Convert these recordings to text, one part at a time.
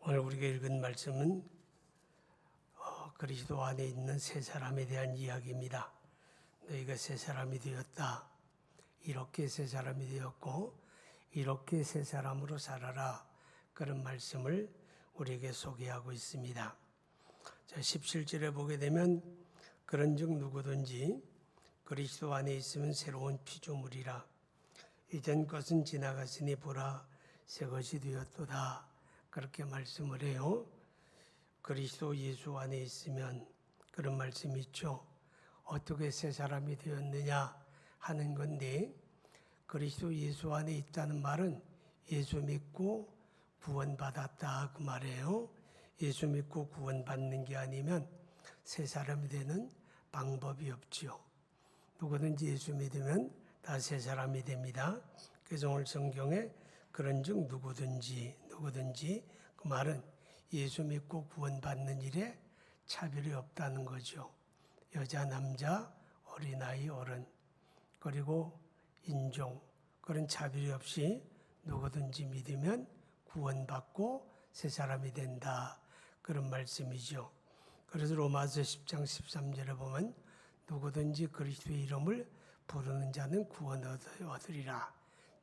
오늘 우리가 읽은 말씀은 그리스도 안에 있는 새 사람에 대한 이야기입니다. 너희가 새 사람이 되었다. 이렇게 새 사람이 되었고 이렇게 새 사람으로 살아라. 그런 말씀을 우리에게 소개하고 있습니다. 자, 17절에 보게 되면 그런즉 누구든지 그리스도 안에 있으면 새로운 피조물이라. 이전 것은 지나갔으니 보라 새 것이 되었도다. 그렇게 말씀을 해요. 그리스도 예수 안에 있으면 그런 말씀이 있죠. 어떻게 새 사람이 되었느냐 하는 건데, 그리스도 예수 안에 있다는 말은 예수 믿고 구원받았다 그 말이에요. 예수 믿고 구원받는 게 아니면 새 사람이 되는 방법이 없지요. 누구든지 예수 믿으면 다 새 사람이 됩니다. 그래서 오늘 성경에 그런즉 누구든지 그 말은 예수 믿고 구원받는 일에 차별이 없다는 거죠. 여자, 남자, 어린아이, 어른, 그리고 인종, 그런 차별이 없이 누구든지 믿으면 구원받고 새 사람이 된다. 그런 말씀이죠. 그래서 로마서 10장 13절에 보면 누구든지 그리스도의 이름을 부르는 자는 구원을 얻으리라.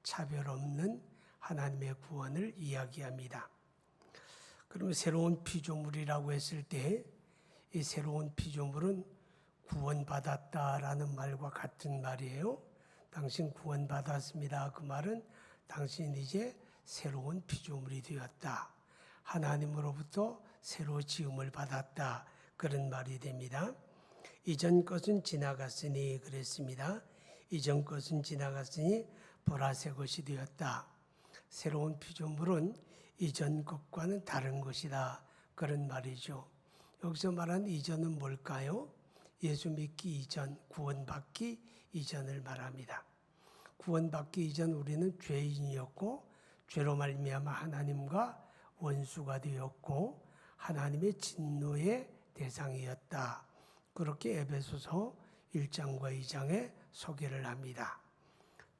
차별 없는 하나님의 구원을 이야기합니다. 그러면 새로운 피조물이라고 했을 때 이 새로운 피조물은 구원받았다라는 말과 같은 말이에요. 당신 구원받았습니다. 그 말은 당신 이제 새로운 피조물이 되었다. 하나님으로부터 새로 지음을 받았다. 그런 말이 됩니다. 이전 것은 지나갔으니 그랬습니다. 이전 것은 지나갔으니 보라 새 것이 되었다. 새로운 피조물은 이전 것과는 다른 것이다. 그런 말이죠. 여기서 말하는 이전은 뭘까요? 예수 믿기 이전, 구원받기 이전을 말합니다. 구원받기 이전 우리는 죄인이었고 죄로 말미암아 하나님과 원수가 되었고 하나님의 진노의 대상이었다. 그렇게 에베소서 1장과 2장에 소개를 합니다.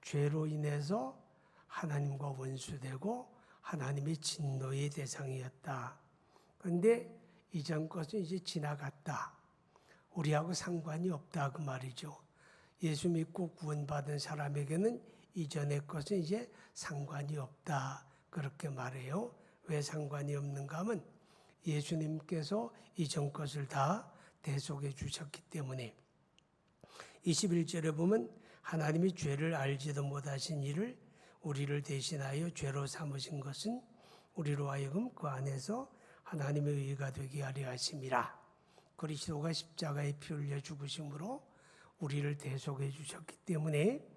죄로 인해서 하나님과 원수되고 하나님의 진노의 대상이었다. 그런데 이전 것은 이제 지나갔다. 우리하고 상관이 없다 그 말이죠. 예수 믿고 구원받은 사람에게는 이전의 것은 이제 상관이 없다. 그렇게 말해요. 왜 상관이 없는가 하면 예수님께서 이전 것을 다 대속해 주셨기 때문에. 21절에 보면 하나님이 죄를 알지도 못하신 이를 우리를 대신하여 죄로 삼으신 것은 우리로 하여금 그 안에서 하나님의 의가 되게 하려 하심이라. 그리스도가 십자가에 피 흘려 죽으심으로 우리를 대속해 주셨기 때문에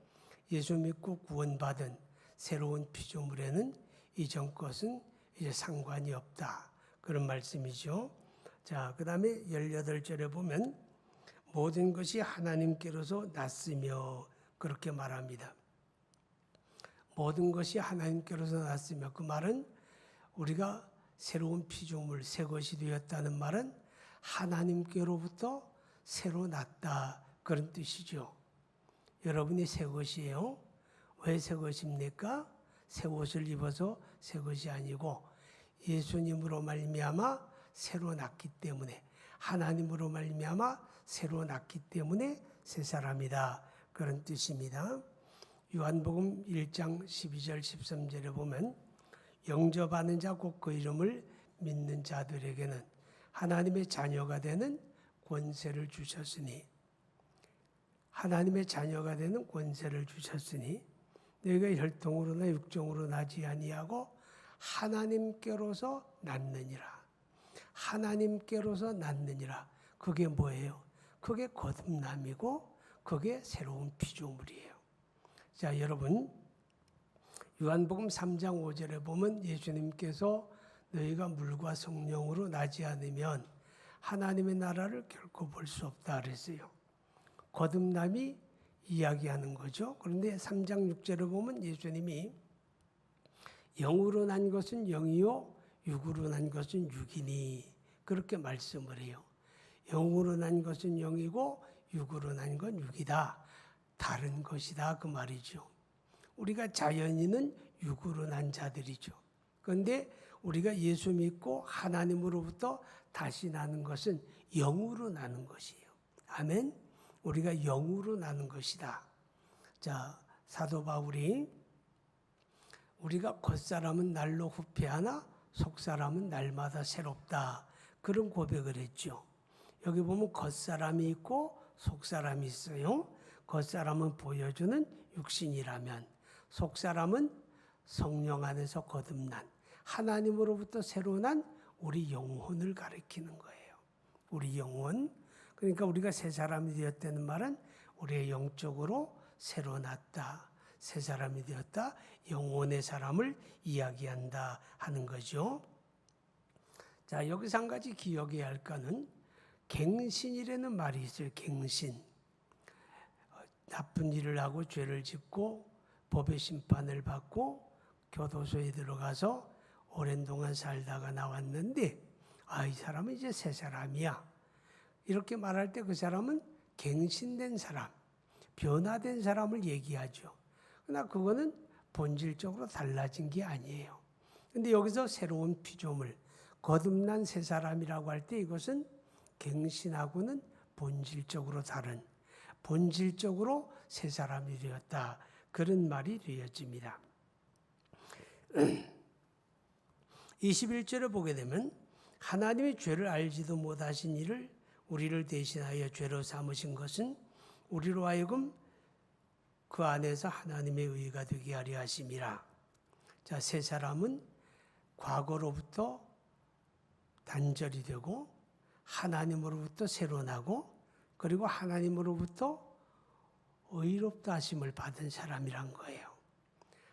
예수 믿고 구원받은 새로운 피조물에는 이전 것은 이제 상관이 없다. 그런 말씀이죠. 자, 그 다음에 18절에 보면 모든 것이 하나님께로서 났으며 그렇게 말합니다. 모든 것이 하나님께로서 났으며, 그 말은 우리가 새로운 피조물, 새 것이 되었다는 말은 하나님께로부터 새로 났다. 그런 뜻이죠. 여러분이 새 것이에요. 왜 새 것입니까? 새 옷을 입어서 새 것이 아니고 예수님으로 말미암아 새로 났기 때문에, 하나님으로 말미암아 새로 났기 때문에 새 사람이다. 그런 뜻입니다. 요한복음 1장 12절 13절에 보면 영접하는 자 곧 그 이름을 믿는 자들에게는 하나님의 자녀가 되는 권세를 주셨으니, 하나님의 자녀가 되는 권세를 주셨으니 너희가 혈통으로나 육정으로 나지 아니하고 하나님께로서 났느니라. 하나님께로서 났느니라. 그게 뭐예요? 그게 거듭남이고 그게 새로운 피조물이에요. 자, 여러분, 요한복음 3장 5절에 보면 예수님께서 너희가 물과 성령으로 나지 않으면 하나님의 나라를 결코 볼 수 없다 그랬어요. 거듭남이 이야기하는 거죠. 그런데 3장 6절에 보면 예수님이 영으로 난 것은 영이요 육으로 난 것은 육이니 그렇게 말씀을 해요. 영으로 난 것은 영이고 육으로 난 건 육이다. 다른 것이다 그 말이죠. 우리가 자연인은 육으로 난 자들이죠. 그런데 우리가 예수 믿고 하나님으로부터 다시 나는 것은 영으로 나는 것이에요. 아멘. 우리가 영으로 나는 것이다. 자, 사도 바울이 우리가 겉사람은 날로 후패하나 속사람은 날마다 새롭다. 그런 고백을 했죠. 여기 보면 겉사람이 있고 속사람이 있어요. 겉사람은 보여주는 육신이라면 속사람은 성령 안에서 거듭난 하나님으로부터 새로 난 우리 영혼을 가리키는 거예요. 우리 영혼. 그러니까 우리가 새 사람이 되었다는 말은 우리의 영적으로 새로 났다. 새 사람이 되었다. 영혼의 사람을 이야기한다 하는 거죠. 자, 여기서 한 가지 기억해야 할 거는 갱신이라는 말이 있어요. 갱신. 나쁜 일을 하고 죄를 짓고 법의 심판을 받고 교도소에 들어가서 오랜 동안 살다가 나왔는데 이 사람은 이제 새 사람이야. 이렇게 말할 때 그 사람은 갱신된 사람, 변화된 사람을 얘기하죠. 그러나 그거는 본질적으로 달라진 게 아니에요. 그런데 여기서 새로운 피조물, 거듭난 새 사람이라고 할 때 이것은 갱신하고는 본질적으로 다른, 본질적으로 새 사람이 되었다. 그런 말이 되어집니다. 21절을 보게 되면 하나님의 죄를 알지도 못하신 이를 우리를 대신하여 죄로 삼으신 것은 우리로 하여금 그 안에서 하나님의 의가 되게 하려 하심이라. 자, 새 사람은 과거로부터 단절이 되고 하나님으로부터 새로 나고 그리고 하나님으로부터 의롭다 하심을 받은 사람이란 거예요.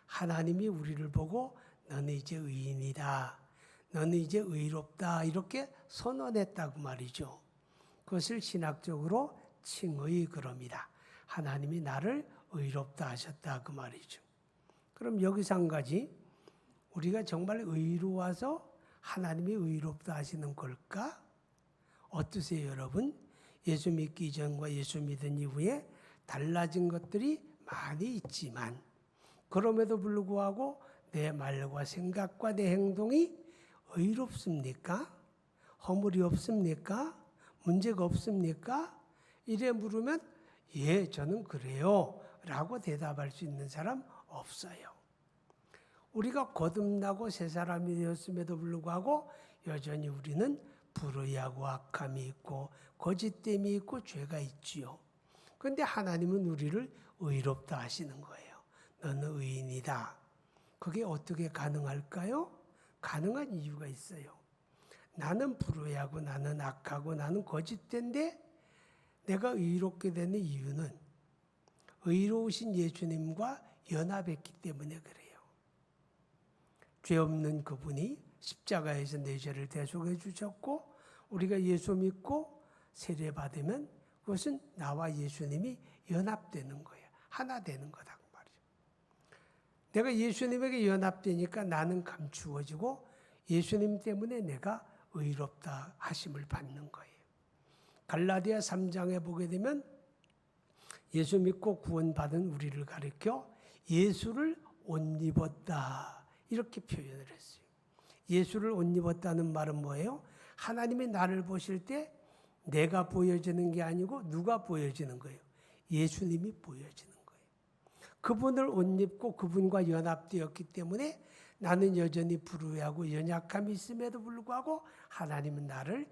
하나님이 우리를 보고 너는 이제 의인이다. 너는 이제 의롭다. 이렇게 선언했다고 말이죠. 그것을 신학적으로 칭의 그럽니다. 하나님이 나를 의롭다 하셨다 그 말이죠. 그럼 여기서 한 가지 우리가 정말 의로워서 하나님이 의롭다 하시는 걸까? 어떠세요 여러분? 예수 믿기 이전과 예수 믿은 이후에 달라진 것들이 많이 있지만 그럼에도 불구하고 내 말과 생각과 내 행동이 의롭습니까? 허물이 없습니까? 문제가 없습니까? 이래 물으면 예, 저는 그래요 라고 대답할 수 있는 사람 없어요. 우리가 거듭나고 새 사람이 되었음에도 불구하고 여전히 우리는 불의하고 악함이 있고 거짓됨이 있고 죄가 있지요. 그런데 하나님은 우리를 의롭다 하시는 거예요. 너는 의인이다. 그게 어떻게 가능할까요? 가능한 이유가 있어요. 나는 불의하고 나는 악하고 나는 거짓된데 내가 의롭게 되는 이유는 의로우신 예수님과 연합했기 때문에 그래요. 죄 없는 그분이 십자가에서 내 죄를 대속해 주셨고 우리가 예수 믿고 세례 받으면 그것은 나와 예수님이 연합되는 거예요. 하나 되는 거다 그 말이죠. 내가 예수님에게 연합되니까 나는 감추어지고 예수님 때문에 내가 의롭다 하심을 받는 거예요. 갈라디아 3장에 보게 되면 예수 믿고 구원받은 우리를 가리켜 예수를 옷 입었다 이렇게 표현을 했어요. 예수를 옷 입었다는 말은 뭐예요? 하나님이 나를 보실 때 내가 보여지는 게 아니고 누가 보여지는 거예요? 예수님이 보여지는 거예요. 그분을 옷 입고 그분과 연합되었기 때문에 나는 여전히 불의하고 연약함이 있음에도 불구하고 하나님은 나를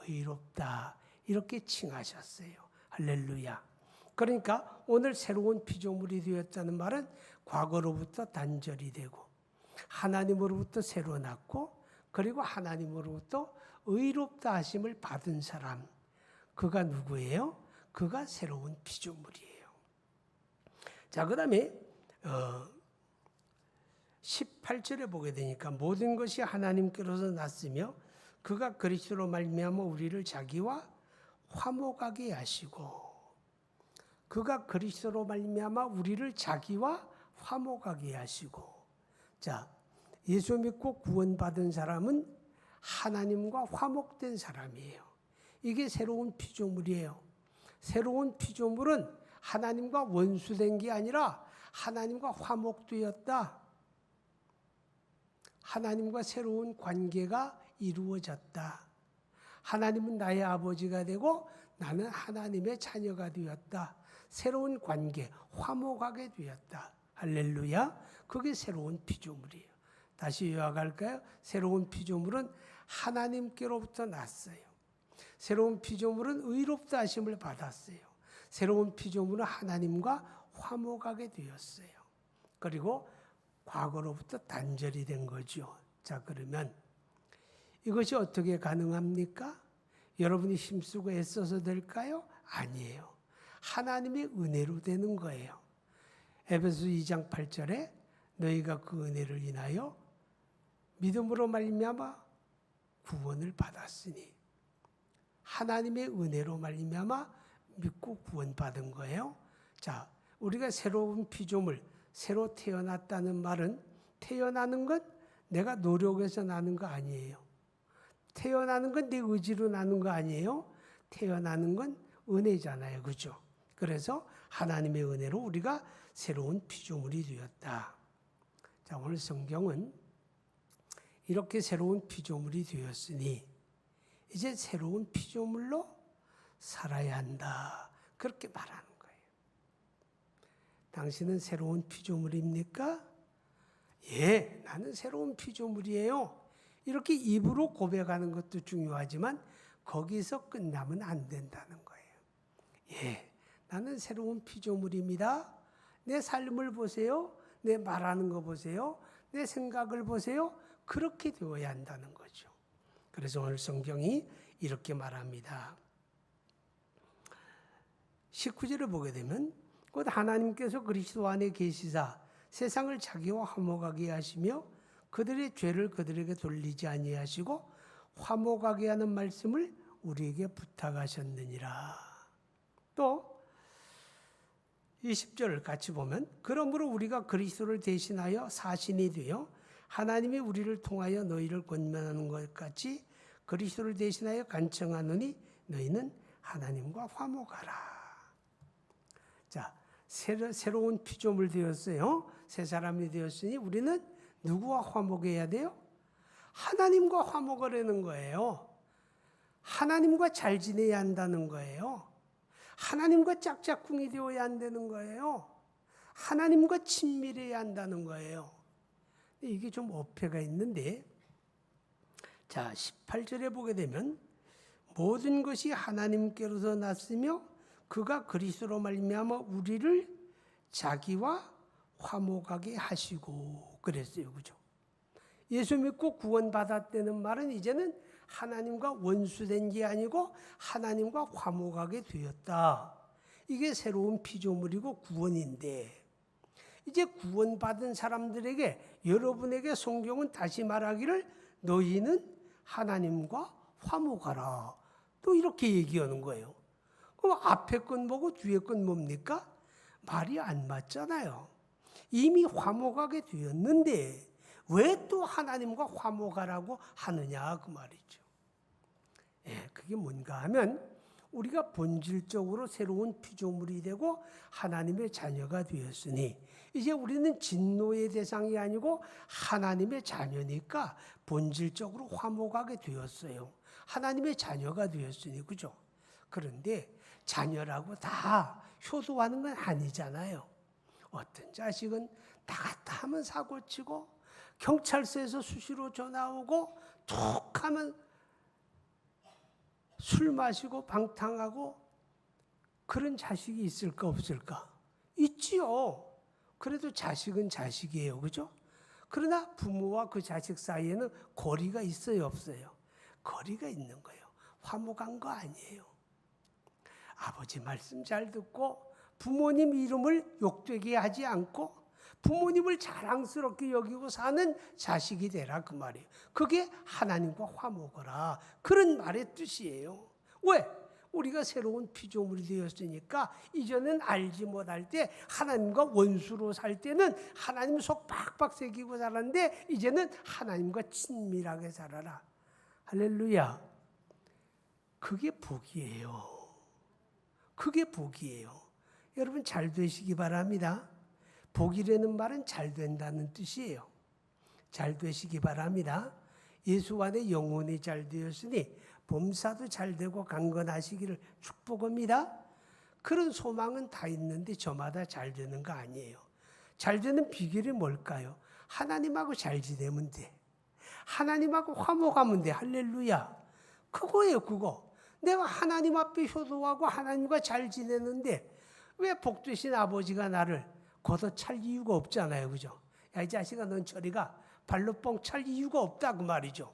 의롭다 이렇게 칭하셨어요. 할렐루야. 그러니까 오늘 새로운 피조물이 되었다는 말은 과거로부터 단절이 되고 하나님으로부터 새로 났고 그리고 하나님으로부터 의롭다 하심을 받은 사람. 그가 누구예요? 그가 새로운 피조물이에요. 자, 그 다음에 18절에 보게 되니까 모든 것이 하나님께로서 났으며 그가 그리스도로 말미암아 우리를 자기와 화목하게 하시고 그가 그리스도로 말미암아 우리를 자기와 화목하게 하시고 자, 예수 믿고 구원받은 사람은 하나님과 화목된 사람이에요. 이게 새로운 피조물이에요. 새로운 피조물은 하나님과 원수된 게 아니라 하나님과 화목되었다. 하나님과 새로운 관계가 이루어졌다. 하나님은 나의 아버지가 되고 나는 하나님의 자녀가 되었다. 새로운 관계, 화목하게 되었다. 할렐루야. 그게 새로운 피조물이에요. 다시 요약할까요? 새로운 피조물은 하나님께로부터 났어요. 새로운 피조물은 의롭다 하심을 받았어요. 새로운 피조물은 하나님과 화목하게 되었어요. 그리고 과거로부터 단절이 된 거죠. 자, 그러면 이것이 어떻게 가능합니까? 여러분이 힘쓰고 애써서 될까요? 아니에요. 하나님의 은혜로 되는 거예요. 에베소 2장 8절에 너희가 그 은혜를 인하여 믿음으로 말미암아 구원을 받았으니, 하나님의 은혜로 말미암아 믿고 구원받은 거예요. 자, 우리가 새로운 피조물, 새로 태어났다는 말은, 태어나는 건 내가 노력해서 나는 거 아니에요. 태어나는 건 내 의지로 나는 거 아니에요. 태어나는 건 은혜잖아요. 그죠? 그래서 하나님의 은혜로 우리가 새로운 피조물이 되었다. 자, 오늘 성경은 이렇게 새로운 피조물이 되었으니 이제 새로운 피조물로 살아야 한다. 그렇게 말하는 거예요. 당신은 새로운 피조물입니까? 예, 나는 새로운 피조물이에요. 이렇게 입으로 고백하는 것도 중요하지만 거기서 끝나면 안 된다는 거예요. 예, 나는 새로운 피조물입니다. 내 삶을 보세요. 내 말하는 거 보세요. 내 생각을 보세요. 그렇게 되어야 한다는 거죠. 그래서 오늘 성경이 이렇게 말합니다. 19절을 보게 되면 곧 하나님께서 그리스도 안에 계시사 세상을 자기와 화목하게 하시며 그들의 죄를 그들에게 돌리지 아니하시고 화목하게 하는 말씀을 우리에게 부탁하셨느니라. 또 20절을 같이 보면 그러므로 우리가 그리스도를 대신하여 사신이 되어 하나님이 우리를 통하여 너희를 권면하는 것 같이 그리스도를 대신하여 간청하노니 너희는 하나님과 화목하라. 자, 새로운 피조물 되었어요. 새 사람이 되었으니 우리는 누구와 화목해야 돼요? 하나님과 화목하려는 거예요. 하나님과 잘 지내야 한다는 거예요. 하나님과 짝짝꿍이 되어야 한다는 거예요. 하나님과 친밀해야 한다는 거예요. 이게 좀 어폐가 있는데, 자, 18절에 보게 되면 모든 것이 하나님께로서 났으며 그가 그리스도로 말미암아 우리를 자기와 화목하게 하시고 그랬어요. 그죠? 예수 믿고 구원받았다는 말은 이제는 하나님과 원수된 게 아니고 하나님과 화목하게 되었다. 이게 새로운 피조물이고 구원인데, 이제 구원받은 사람들에게, 여러분에게 성경은 다시 말하기를 너희는 하나님과 화목하라. 또 이렇게 얘기하는 거예요. 그럼 앞에 건 뭐고 뒤에 건 뭡니까? 말이 안 맞잖아요. 이미 화목하게 되었는데 왜 또 하나님과 화목하라고 하느냐 그 말이죠. 예, 그게 뭔가 하면 우리가 본질적으로 새로운 피조물이 되고 하나님의 자녀가 되었으니 이제 우리는 진노의 대상이 아니고 하나님의 자녀니까 본질적으로 화목하게 되었어요. 하나님의 자녀가 되었으니, 그죠? 그런데 자녀라고 다 효도하는 건 아니잖아요. 어떤 자식은 나갔다 하면 사고치고 경찰서에서 수시로 전화 오고 툭 하면 술 마시고 방탕하고 그런 자식이 있을까 없을까? 있지요. 그래도 자식은 자식이에요. 그죠? 그러나 부모와 그 자식 사이에는 거리가 있어요 없어요? 거리가 있는 거예요. 화목한 거 아니에요. 아버지 말씀 잘 듣고 부모님 이름을 욕되게 하지 않고 부모님을 자랑스럽게 여기고 사는 자식이 되라 그 말이에요. 그게 하나님과 화목하라 그런 말의 뜻이에요. 왜? 우리가 새로운 피조물이 되었으니까 이전엔 알지 못할 때 하나님과 원수로 살 때는 하나님 속 팍팍 새기고 살았는데 이제는 하나님과 친밀하게 살아라. 할렐루야. 그게 복이에요. 그게 복이에요. 여러분 잘 되시기 바랍니다. 복이라는 말은 잘 된다는 뜻이에요. 잘 되시기 바랍니다. 예수 안에 영혼이 잘 되었으니 범사도 잘 되고 강건하시기를 축복합니다. 그런 소망은 다 있는데 저마다 잘 되는 거 아니에요. 잘 되는 비결이 뭘까요? 하나님하고 잘 지내면 돼. 하나님하고 화목하면 돼. 할렐루야. 그거예요, 그거. 내가 하나님 앞에 효도하고 하나님과 잘 지내는데 왜 복되신 아버지가 나를 걷어찰 이유가 없잖아요. 그죠? 야, 이 자식아, 넌 저리 가. 발로 뻥 찰 이유가 없다 그 말이죠.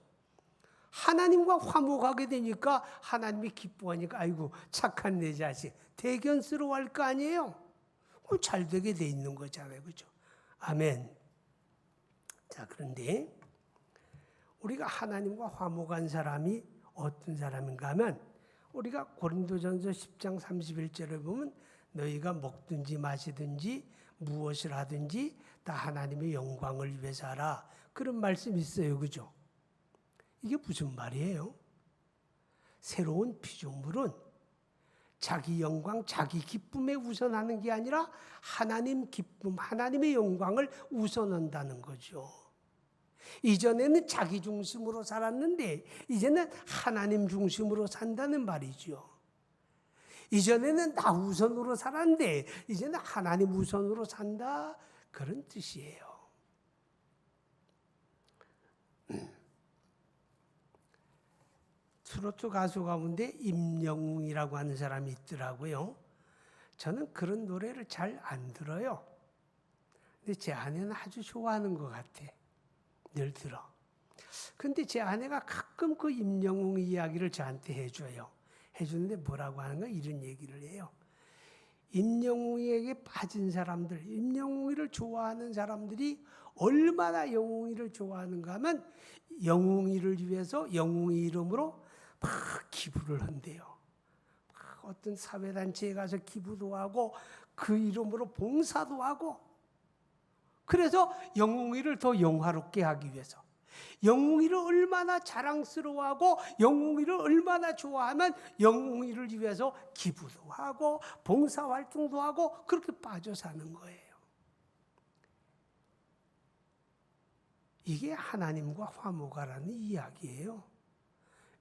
하나님과 화목하게 되니까 하나님이 기뻐하니까 아이고 착한 내 자식 대견스러워할 거 아니에요. 그럼 잘 되게 돼 있는 거잖아요. 그죠? 아멘. 자, 그런데 우리가 하나님과 화목한 사람이 어떤 사람인가 하면 우리가 고린도전서 10장 31절에 보면 너희가 먹든지 마시든지 무엇을 하든지 다 하나님의 영광을 위해서 하라. 그런 말씀이 있어요. 그죠? 이게 무슨 말이에요? 새로운 피조물은 자기 영광, 자기 기쁨에 우선하는 게 아니라 하나님 기쁨, 하나님의 영광을 우선한다는 거죠. 이전에는 자기 중심으로 살았는데 이제는 하나님 중심으로 산다는 말이죠. 이전에는 나 우선으로 살았는데 이제는 하나님 우선으로 산다. 그런 뜻이에요. 트로트 가수 가운데 임영웅이라고 하는 사람이 있더라고요. 저는 그런 노래를 잘 안 들어요. 근데 제 아내는 아주 좋아하는 것 같아. 늘 들어. 근데 제 아내가 가끔 그 임영웅 이야기를 저한테 해줘요. 해주는데 뭐라고 하는가 이런 얘기를 해요. 임영웅에게 빠진 사람들, 임영웅이를 좋아하는 사람들이 얼마나 영웅이를 좋아하는가 하면 영웅이를 위해서 영웅이 이름으로 막 기부를 한대요. 막 어떤 사회단체에 가서 기부도 하고 그 이름으로 봉사도 하고 그래서 영웅이를 더 영화롭게 하기 위해서 영웅이를 얼마나 자랑스러워하고 영웅이를 얼마나 좋아하면 영웅이를 위해서 기부도 하고 봉사활동도 하고 그렇게 빠져 사는 거예요. 이게 하나님과 화목하라는 이야기예요.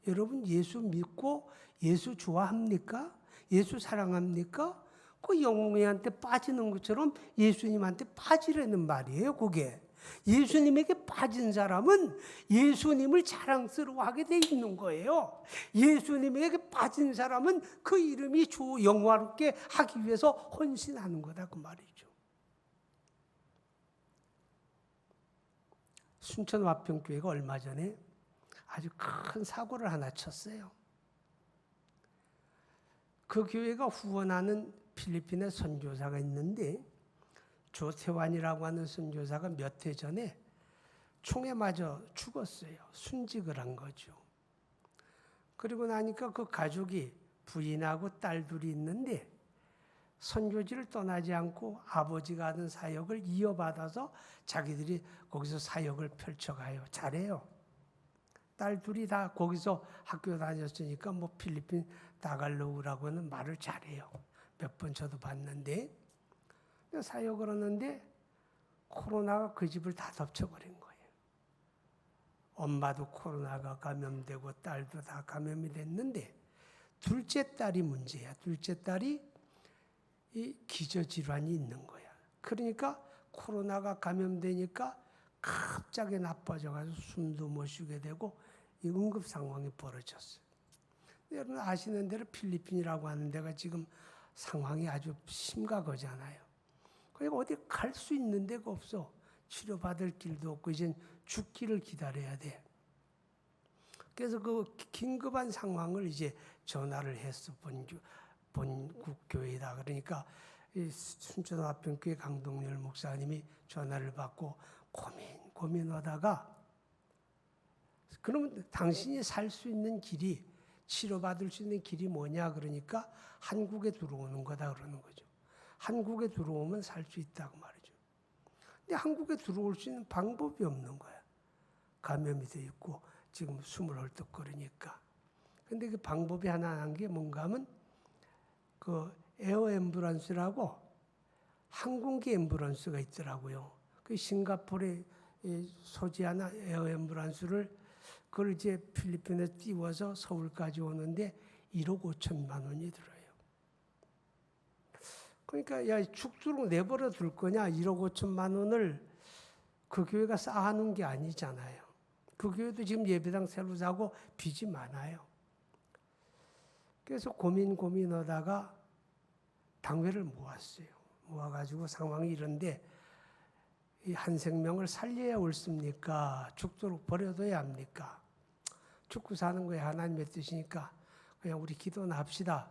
여러분 예수 믿고 예수 좋아합니까? 예수 사랑합니까? 그 영웅이한테 빠지는 것처럼 예수님한테 빠지라는 말이에요. 그게. 예수님에게 빠진 사람은 예수님을 자랑스러워하게 돼 있는 거예요. 예수님에게 빠진 사람은 그 이름이 영화롭게 하기 위해서 헌신하는 거다 그 말이죠. 순천 화평교회가 얼마 전에 아주 큰 사고를 하나 쳤어요. 그 교회가 후원하는 필리핀의 선교사가 있는데 조태환이라고 하는 선교사가 몇 해 전에 총에 맞아 죽었어요. 순직을 한 거죠. 그리고 나니까 그 가족이 부인하고 딸 둘이 있는데 선교지를 떠나지 않고 아버지가 하는 사역을 이어받아서 자기들이 거기서 사역을 펼쳐가요. 잘해요. 딸 둘이 다 거기서 학교 다녔으니까 뭐 필리핀 다갈로우라고 하는 말을 잘해요. 몇 번 저도 봤는데 사역을 하는데 코로나가 그 집을 다 덮쳐버린 거예요. 엄마도 코로나가 감염되고 딸도 다 감염이 됐는데 둘째 딸이 문제야. 둘째 딸이 이 기저질환이 있는 거야. 그러니까 코로나가 감염되니까 갑자기 나빠져가지고 숨도 못 쉬게 되고 이 응급 상황이 벌어졌어요. 여러분 아시는 대로 필리핀이라고 하는 데가 지금 상황이 아주 심각하잖아요. 그러니까 어디 갈 수 있는 데가 없어. 치료받을 길도 없고 이젠 죽기를 기다려야 돼. 그래서 그 긴급한 상황을 이제 전화를 했어. 본국교회다. 그러니까 순천화평교회 강동열 목사님이 전화를 받고 고민하다가 그러면 당신이 살 수 있는 길이 치료받을 수 있는 길이 뭐냐 그러니까 한국에 들어오는 거다 그러는 거죠. 한국에 들어오면 살 수 있다고 말이죠. 근데 한국에 들어올 수 있는 방법이 없는 거야. 감염이 돼 있고 지금 숨을 헐떡거리니까. 근데 그 방법이 하나 한 게 뭔가 하면 그 에어 앰뷸런스라고 항공기 앰뷸런스가 있더라고요. 그 싱가포르에 소지한 에어 앰뷸런스를 그걸 이제 필리핀에 띄워서 서울까지 오는데 1억 5천만 원이 들어요. 그러니까 야 죽도록 내버려 둘 거냐 1억 5천만 원을 그 교회가 쌓아놓은 게 아니잖아요. 그 교회도 지금 예배당 새로 사고 빚이 많아요. 그래서 고민하다가 당회를 모았어요. 모아가지고 상황이 이런데 이 한 생명을 살려야 옳습니까? 죽도록 버려둬야 합니까? 죽고 사는 거에 하나님의 뜻이니까 그냥 우리 기도나 합시다.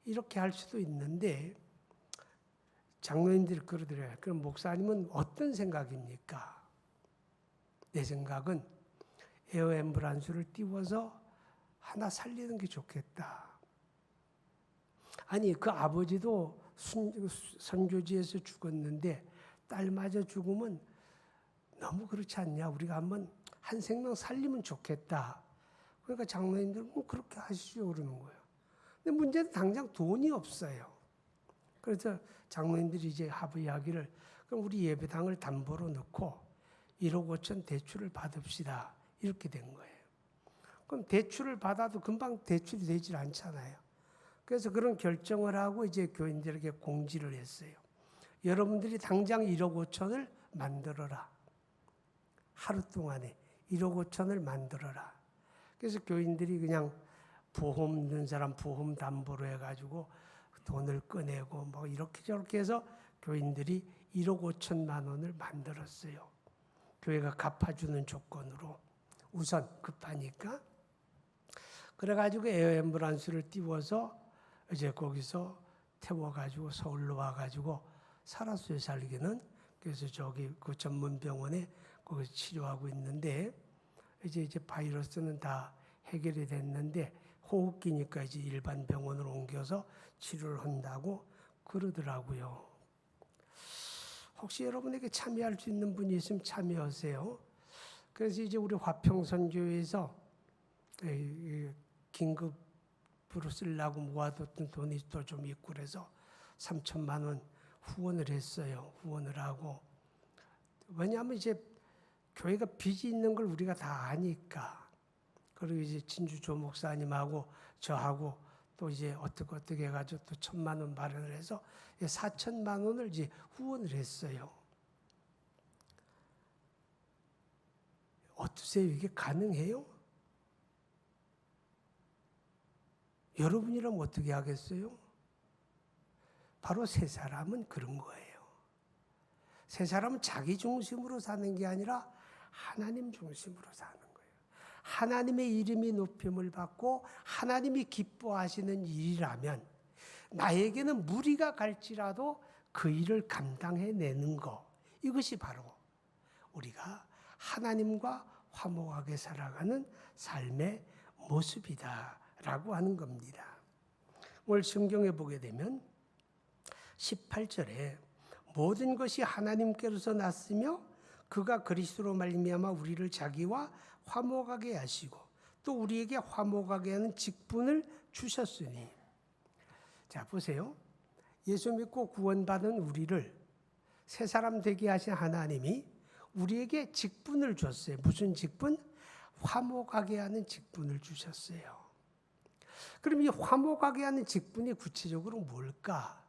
이렇게 할 수도 있는데 장로님들이 그러더래요. 그럼 목사님은 어떤 생각입니까? 내 생각은 에어 앰뷸런스를 띄워서 하나 살리는 게 좋겠다. 아니 그 아버지도 선교지에서 죽었는데 딸마저 죽으면 너무 그렇지 않냐. 우리가 한번 한 생명 살리면 좋겠다. 그러니까 장로님들은 그렇게 하시죠 그러는 거예요. 근데 문제는 당장 돈이 없어요. 그래서 장로님들이 이제 합의하기를 그럼 우리 예배당을 담보로 넣고 1억 5천 대출을 받읍시다. 이렇게 된 거예요. 그럼 대출을 받아도 금방 대출이 되질 않잖아요. 그래서 그런 결정을 하고 이제 교인들에게 공지를 했어요. 여러분들이 당장 1억 5천을 만들어라. 하루 동안에 1억 5천을 만들어라. 그래서 교인들이 그냥 보험 든 사람 보험 담보로 해가지고 돈을 꺼내고 뭐 이렇게 저렇게 해서 교인들이 1억 5천만 원을 만들었어요. 교회가 갚아주는 조건으로 우선 급하니까. 그래가지고 에어 앰뷸런스를 띄워서 이제 거기서 태워가지고 서울로 와가지고 살았어요, 살기는. 그래서 저기 그 전문 병원에 거기서 치료하고 있는데 이제 바이러스는 다 해결이 됐는데 호흡기니까 이제 일반 병원으로 옮겨서 치료를 한다고 그러더라고요. 혹시 여러분에게 참여할 수 있는 분이 있으면 참여하세요. 그래서 이제 우리 화평선교회에서 긴급으로 쓰려고 모아뒀던 돈이 또 좀 있고 그래서 3천만 원 후원을 했어요. 후원을 하고. 왜냐하면 이제 교회가 빚이 있는 걸 우리가 다 아니까. 그리고 이제 진주 조 목사님하고 저하고 또 이제 어떻게 해가지고 또 1,000만 원 마련을 해서 4천만 원을 이제 후원을 했어요. 어떠세요? 이게 가능해요? 여러분이라면 어떻게 하겠어요? 바로 세 사람은 그런 거예요. 세 사람은 자기 중심으로 사는 게 아니라 하나님 중심으로 사는 거예요. 하나님의 이름이 높임을 받고 하나님이 기뻐하시는 일이라면 나에게는 무리가 갈지라도 그 일을 감당해내는 것. 이것이 바로 우리가 하나님과 화목하게 살아가는 삶의 모습이다라고 하는 겁니다. 오늘 성경에 보게 되면 18절에 모든 것이 하나님께로서 났으며 그가 그리스도로 말미암아 우리를 자기와 화목하게 하시고 또 우리에게 화목하게 하는 직분을 주셨으니. 자 보세요. 예수 믿고 구원받은 우리를 새 사람 되게 하신 하나님이 우리에게 직분을 줬어요. 무슨 직분? 화목하게 하는 직분을 주셨어요. 그럼 이 화목하게 하는 직분이 구체적으로 뭘까?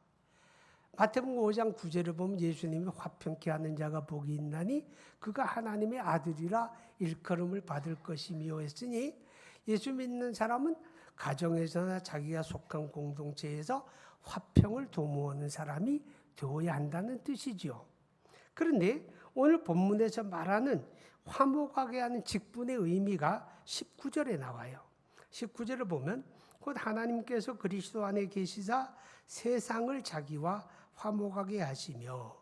마태복음 5장 9절을 보면 예수님이 화평케 하는 자가 복이 있나니 그가 하나님의 아들이라 일컬음을 받을 것이며 했으니 예수 믿는 사람은 가정에서나 자기가 속한 공동체에서 화평을 도모하는 사람이 되어야 한다는 뜻이죠. 그런데 오늘 본문에서 말하는 화목하게 하는 직분의 의미가 19절에 나와요. 19절을 보면 곧 하나님께서 그리스도 안에 계시사 세상을 자기와 화목하게 하시며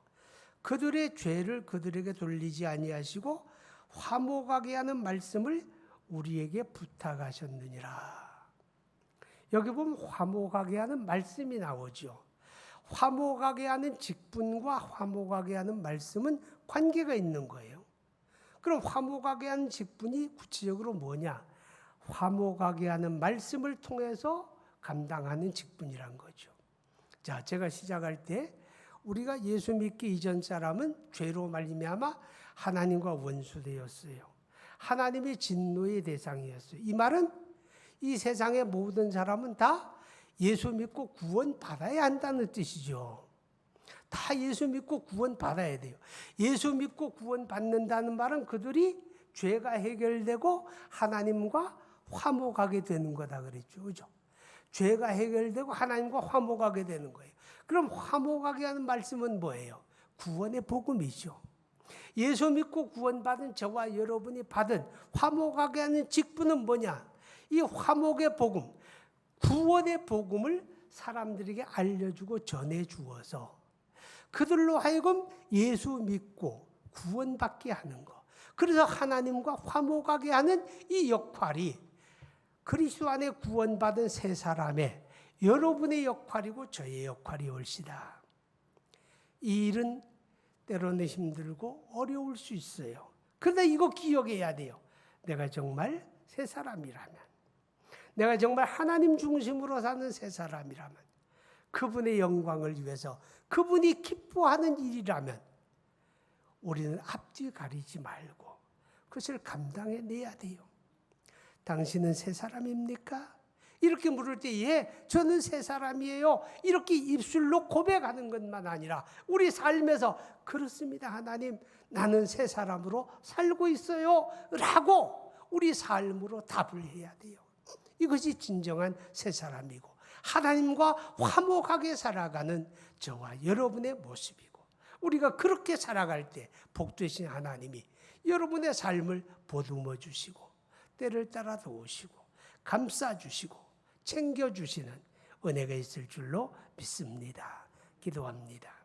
그들의 죄를 그들에게 돌리지 아니하시고 화목하게 하는 말씀을 우리에게 부탁하셨느니라. 여기 보면 화목하게 하는 말씀이 나오죠. 화목하게 하는 직분과 화목하게 하는 말씀은 관계가 있는 거예요. 그럼 화목하게 하는 직분이 구체적으로 뭐냐? 화목하게 하는 말씀을 통해서 감당하는 직분이란 거죠. 자, 제가 시작할 때 우리가 예수 믿기 이전 사람은 죄로 말미암아 하나님과 원수되었어요. 하나님의 진노의 대상이었어요. 이 말은 이 세상의 모든 사람은 다 예수 믿고 구원받아야 한다는 뜻이죠. 다 예수 믿고 구원받아야 돼요. 예수 믿고 구원받는다는 말은 그들이 죄가 해결되고 하나님과 화목하게 되는 거다 그랬죠. 그죠? 죄가 해결되고 하나님과 화목하게 되는 거예요. 그럼 화목하게 하는 말씀은 뭐예요? 구원의 복음이죠. 예수 믿고 구원받은 저와 여러분이 받은 화목하게 하는 직분은 뭐냐? 이 화목의 복음, 구원의 복음을 사람들에게 알려주고 전해주어서 그들로 하여금 예수 믿고 구원받게 하는 것. 그래서 하나님과 화목하게 하는 이 역할이 그리스도 안에 구원받은 세 사람의 여러분의 역할이고 저의 역할이 올시다. 이 일은 때로는 힘들고 어려울 수 있어요. 그런데 이거 기억해야 돼요. 내가 정말 새 사람이라면, 내가 정말 하나님 중심으로 사는 새 사람이라면, 그분의 영광을 위해서 그분이 기뻐하는 일이라면 우리는 앞뒤 가리지 말고 그것을 감당해내야 돼요. 당신은 새 사람입니까? 이렇게 물을 때 예, 저는 새 사람이에요. 이렇게 입술로 고백하는 것만 아니라 우리 삶에서 그렇습니다. 하나님, 나는 새 사람으로 살고 있어요. 라고 우리 삶으로 답을 해야 돼요. 이것이 진정한 새 사람이고 하나님과 화목하게 살아가는 저와 여러분의 모습이고 우리가 그렇게 살아갈 때 복되신 하나님이 여러분의 삶을 보듬어 주시고 때를 따라 도우시고 감싸 주시고 챙겨 주시는 은혜가 있을 줄로 믿습니다. 기도합니다.